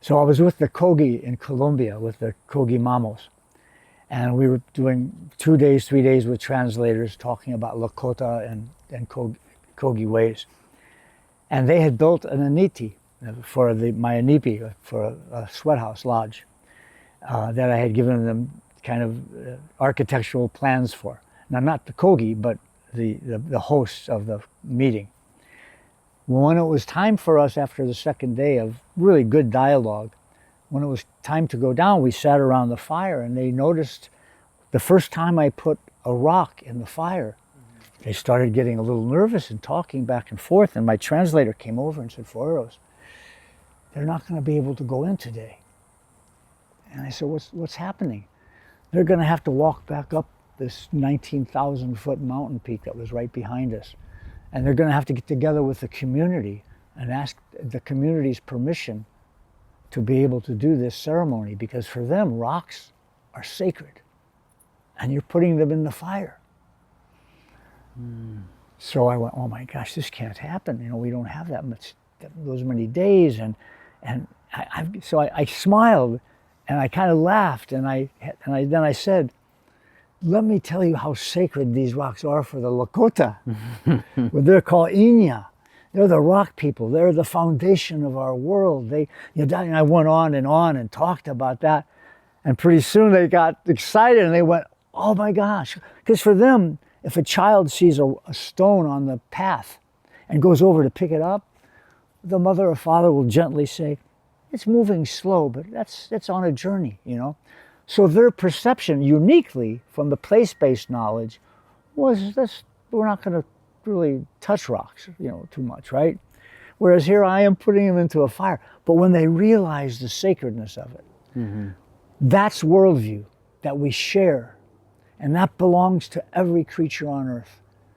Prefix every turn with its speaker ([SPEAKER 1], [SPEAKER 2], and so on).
[SPEAKER 1] So I was with the Kogi in Colombia, with the Kogi Mamos. And we were doing 2 days, 3 days with translators talking about Lakota and Kogi ways. And they had built an aniti for my anipi, for a sweat house lodge that I had given them kind of architectural plans for. Now, not the Kogi, but the hosts of the meeting. When it was time for us after the second day of really good dialogue, when it was time to go down, we sat around the fire and they noticed the first time I put a rock in the fire, they started getting a little nervous and talking back and forth. And my translator came over and said, Foreros, they're not going to be able to go in today. And I said, what's happening? They're going to have to walk back up this 19,000 foot mountain peak that was right behind us. And they're going to have to get together with the community and ask the community's permission to be able to do this ceremony, because for them, rocks are sacred and you're putting them in the fire. So I went, oh my gosh, this can't happen. You know, we don't have those many days. So I smiled and I kind of laughed and then I said, let me tell you how sacred these rocks are for the Lakota. Well, they're called Inya. They're the rock people. They're the foundation of our world. And I went on and talked about that. And pretty soon they got excited and they went, oh my gosh. Because for them, if a child sees a stone on the path and goes over to pick it up, the mother or father will gently say, it's moving slow, but that's on a journey, you know. So their perception, uniquely from the place-based knowledge, was this: we're not going to really touch rocks, you know, too much, right? Whereas here I am putting them into a fire. But when they realize the sacredness of it, that's worldview that we share, and that belongs to every creature on earth.